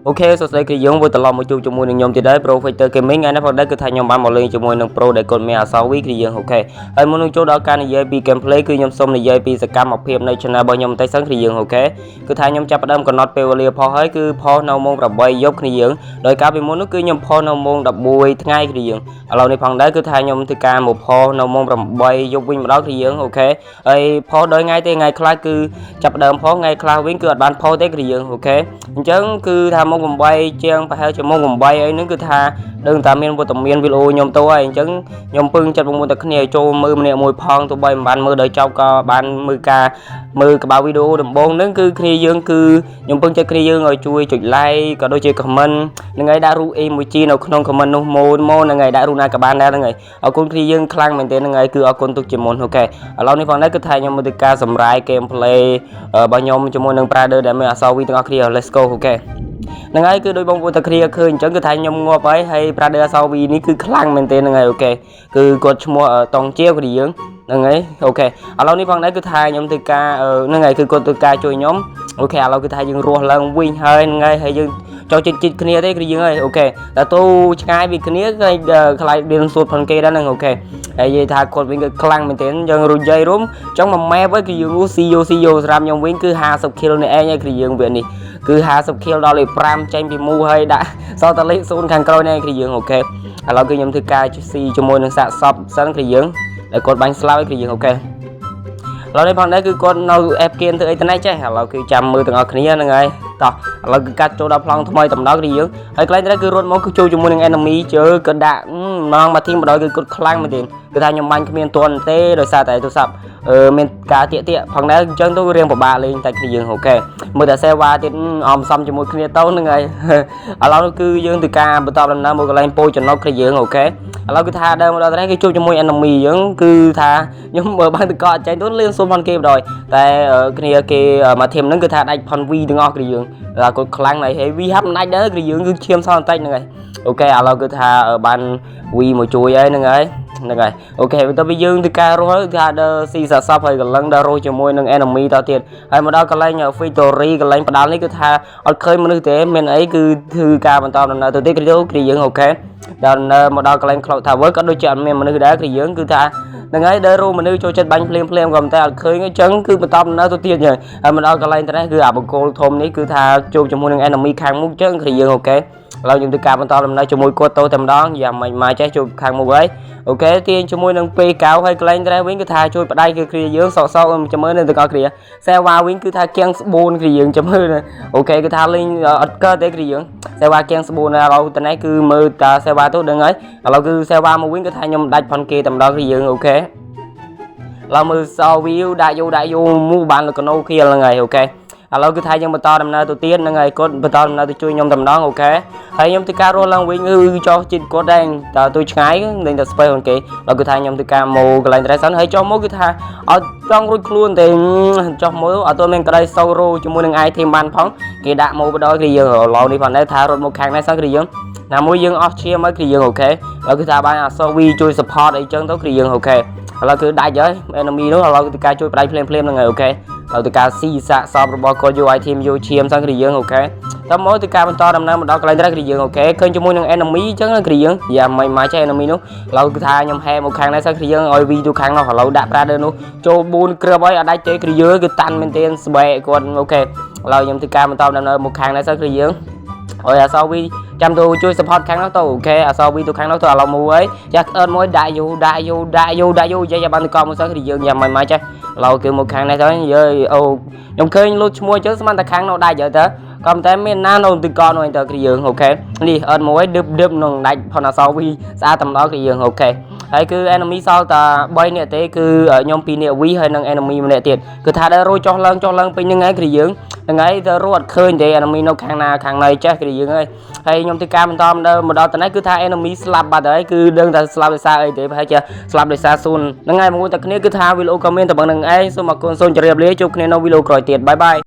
អូខេសួស្តីគឺយើងវិលត្រឡប់មកជួបជាមួយនឹងខ្ញុំទៀតហើយ Pro Fighter Gaming ថ្ងៃនេះផងដែរគឺថាខ្ញុំបានមកលេងជាមួយនឹង Pro ដែលគាត់មានអក្សរ V គឺយើងអូខេហើយមុននឹងចូលដល់ការនិយាយពី gameplay គឺខ្ញុំសូមនិយាយពីសកម្មភាពនៅ channel របស់ខ្ញុំបន្តិចសិនគឺយើងអូខេគឺថាខ្ញុំចាប់ផ្ដើមកំណត់ពេលវេលាផុសហើយគឺផុសនៅម៉ោង 8 យប់គ្នាយើងដោយការពីមុននោះគឺខ្ញុំផុសនៅម៉ោង 11 ថ្ងៃគ្នាយើងឥឡូវនេះផងដែរគឺថាខ្ញុំធ្វើការមកផុសនៅម៉ោង 8 យប់វិញម្ដងគ្នាយើងអូខេហើយផុសដោយថ្ងៃទេថ្ងៃខ្លះគឺចាប់ផ្ដើមផុសថ្ងៃខ្លះវិញគឺអត់បានផុសទេគ្នាយើងអូខេអញ្ចឹងគឺថាម៉ោង 8 ជាងប្រហែលជាម៉ោង 8 អីហ្នឹងគឺថាដឹងតែមានវត្តមានវីដេអូខ្ញុំទៅហើយអញ្ចឹងខ្ញុំពឹងចិត្តបងប្អូនតែគ្នាចូលមើលម្នាក់មួយផងទោះបីមិនបានមើលដល់ចប់ក៏បានមើលក្បាលវីដេអូដំបូងហ្នឹងគឺគ្នាយើងគឺខ្ញុំពឹងចិត្តគ្នាយើងឲ្យជួយចុច like ក៏ដូចជា comment ហ្នឹងហើយដាក់រូប emoji នៅក្នុង comment នោះម៉ូហ្នឹងហើយដាក់រូបណាក៏បានដែរហ្នឹងហើយអរគុណគ្នាយើងខ្លាំងមែនទែនហ្នឹងហើយគឺអរគុណទុកជាមុនអូខេឥឡូវនេះផងដែរគឺថាខ្ញុំមើលទៅការសម្រាយ gameplay របស់ខ្ញុំជាមួយនឹង Prader ដែលមានអក្សរ V ទាំងអស់គ្នា let's go អូខេហ្នឹងហើយគឺដោយបងប្អូនតាគ្រាឃើញអញ្ចឹងគឺថាខ្ញុំងាប់ហើយ Prader អក្សរ V នេះគឺខ្លាំងមែនទែនហ្នឹងហើយអូខេគឺគាត់ឈ្មោះតងជាវគ្នាយើងហ្នឹងហើយអូខេឥឡូវនេះផងដែរគឺថាខ្ញុំធ្វើការហ្នឹងហើយគឺគាត់ធ្វើការជួយខ្ញុំអូខេឥឡូវគឺថាយើងរស់ឡើងវិញហើយហ្នឹងហើយយើងចូលជិតគ្នាទេគឺយើងហើយអូខេតែទូឆ្ងាយពីគ្នាគឺខ្លាយរៀនសូត្រផងគេដែរហ្នឹងអូខេហើយនិយាយថាគាត់វិញគឺខ្លាំងមែនទែនយើងរុញយាយរួមចង់មួយម៉ែបគឺយើងស៊ីយោសម្រាប់ខ្ញុំវិញគឺ50 kill នេះឯងហើយគឺយើងវានេះគឺ50 kill ដល់លេខ5ចេញពីមូហើយដាក់សតលេខ0ខាងក្រោយនេះគឺយើងអូខេឥឡូវគឺខ្ញុំធ្វើការស៊ីជាមួយនឹងសាកសពសិនគឺយើងដែលគាត់បាញ់ស្លាប់គឺយើងអូខេឥឡូវនេះផងដែរគឺគាត់នៅ F game ធ្វើអីទៅណែចេះឥឡូវគឺចាំមើលទាំងអស់គ្នាហ្នឹងហើយតោះឥឡូវគឺកាត់ចូលដល់ប្លង់ថ្មីតំដៅគឺយើងហើយកន្លែងនេះគឺរត់មកគឺចូលជាមួយនឹង enemy ជើក៏ដាក់ម្ដងមកធីមម្ដងគឺគាត់ខ្លាំងមែនទេគឺថាខ្ញុំបាញ់គ្មានទាន់ទេដោយសារតែទូរស័ព្ទមានការតាកផងដែរអញ្ចឹងទៅរៀងពិបាកលេងតែគ្នាយើងអូខេមើលតែសេវ៉ាទៀតអមសំជាមួយគ្នាទៅហ្នឹងហើយឥឡូវគឺយើងទៅការបន្តដំណើរមកកន្លែងពោចំណុចគ្នាយើងអូខេឥឡូវគឺថាដើមមកដល់នេះគឺជួបជាមួយ enemy យើងគឺថាខ្ញុំមើលបានតកអត់ចេញទៅលឿនសុំផនគេបណ្ដោយតែគ្នាគេមកធីមហ្នឹងគឺថាដាច់ផន V ទាំងអស់គ្នាយើងថាគាត់ខ្លាំងណាស់ហើយ V ហាប់មិនដាច់ដែរគឺយើងគឺឈាមសល់បន្តិចហ្នឹងហើយអូខេឥឡូវគឺថាបាន V មកជួយហើយហ្នឹងហើយអូខេបន្ទាប់ពីយើងធ្វើការរស់គឺថាដើរស៊ីសាសពហើយកន្លងដើររស់ជាមួយនឹង enemy តទៀតហើយមកដល់កន្លែង victory កន្លែងផ្ដាល់នេះគឺថាអត់ឃើញមនុស្សទេមានអីគឺធ្វើការបន្តដំណើរទៅទៀតគឺយើងអូខេដល់មកដល់កន្លែង cloud tower ក៏ដូចជាអត់មានមនុស្សដែរគឺយើងគឺថាហ្នឹងហើយដើររស់មនុស្សចូលចិត្តបាញ់ភ្លាមក៏តែអត់ឃើញអញ្ចឹងគឺបន្តដំណើរទៅទៀតហើយមកដល់កន្លែងនេះគឺអាបង្គោលធំនេះគឺថាជួបជាមួយនឹង enemy ខាងមុខអញ្ចឹងគឺយើងអូខេឥឡូវខ្ញុំធ្វើការបន្តដំណើរជាមួយគាត់ទៅតែម្ដងយ៉ាងមិនមកចេះជួបខាងមុខហើយអូខេទាញជាមួយនឹងពេលកៅហើយកន្លែងត្រេះវិញគឺថាជួយបដៃគឺគ្រាយើងសក់ចាំមើលនៅទាំងអស់គ្រាសេវ៉ាវិញគឺថាគៀងស្បូនគ្រាយើងចាំមើលអូខេគឺថាលេងអត់កើតទេគ្រាយើងសេវ៉ាគៀងស្បូនឥឡូវតនេះគឺមើលតាសេវ៉ាទៅដឹងហើយឥឡូវគឺសេវ៉ាមកវិញគឺថាខ្ញុំដាច់ផនគេតែម្ដងគ្រាយើងអូខេឡើយមើលសោវីវដាក់យោមូបានលកណូខៀលហ្នឹងហើយអូខេឥឡូវគឺថាយើងបន្តដំណើរទៅទៀតហ្នឹងហើយគាត់បន្តដំណើរទៅជួយខ្ញុំតែម្ដងអូខេហើយខ្ញុំធ្វើការរស់ឡើងវិញគឺចោះចិត្តគាត់ដែរតើទៅឆ្ងាយលេងតែស្ពៃហ្នឹងគេឥឡូវគឺថាខ្ញុំធ្វើការមកកន្លែងត្រេះសិនហើយចុះមកគឺថាអត់ចង់រួចខ្លួនទេចុះមកអត់ទាន់មានក្តីសូរ៉ូជាមួយនឹង item បានផងគេដាក់មកបដ គឺយើងឡូវនេះផងដែរថារត់មកខាងនេះសិនគឺយើងណាមួយយើងអស់ឈាមហើយគឺយើងអូខេឥឡូវគឺថាបានអសវីជួយ support អីចឹងទៅគឺយើងអូខេឥឡូវគឺដាច់ហើយ enemy នោះឥឡូវគឺការជួយបដៃភ្លាមហ្នឹងហើយអូខេហើយទៅការស៊ីសាកសពរបស់គាត់យក item យកឈាមសិនគឺយើងអូខេតើមកទៅការបន្តដំណើរមកដល់កន្លែងត្រេះគឺយើងអូខេឃើញជាមួយនឹង enemy ចឹងគឺយើងយ៉ាងមិនចេះ enemy នោះឥឡូវគឺថាខ្ញុំហែមកខាងនេះសិនគឺយើងឲ្យ V ទៅខាងនោះឥឡូវដាក់ Prader នោះចូល4គ្រាប់ហើយអត់ដាច់ទេគឺយើងគឺតាន់មែនទែនស្បែកគាត់អូខេឥឡូវខ្ញុំធ្វើការបន្តដំណើរមកខាងនេះសិនគឺយើងអើយអសវីចាំទៅជួយ support ខាងនោះទៅអូខេអសវីទៅខាងនោះទៅឥឡូវមួយចាស់អឺនមួយដាក់យោនិយាយបានទៅកប់មួយសិនគឺយើងយ៉ាងមិនចេះឥឡូវគឺមកខាងនេះទៅយើអូខ្ញុំឃើញលុតឈ្មោះអញ្ចឹងស្មានតែខាងនោះដាច់ហើយតើក៏តែមានណានៅទីកោនោះទៅគឺយើងអូខេនេះអឺនមួយឌឹបនឹងដាច់ផនអសវីស្អាតតែម្ដងគឺយើងអូខេហើយគឺ enemy សល់តែ3នាក់ទេគឺខ្ញុំ2នាក់ V ហើយនឹង enemy ម្នាក់ទៀតគឺថាដែររួចចុះឡើងពេញហ្នឹងឯងគឺយើងហ្នឹងហើយទៅរត់អត់ឃើញទេ enemy នៅខាងណាខាងណៃចេះគឺយើងហើយខ្ញុំធ្វើការបន្តមកដល់ទៅនេះគឺថា enemy ស្លាប់បាត់ហើយគឺដឹងតែស្លាប់ដោយសារអីទេប្រហែលជាស្លាប់ដោយសារស៊ូនហ្នឹងហើយមួយតែគ្នាគឺថាវីដេអូក៏មានតែប៉ុណ្្នឹងឯងសូមអរគុណសូមជម្រាបលាជួបគ្នានៅវីដេអូក្រោយទៀតបាយ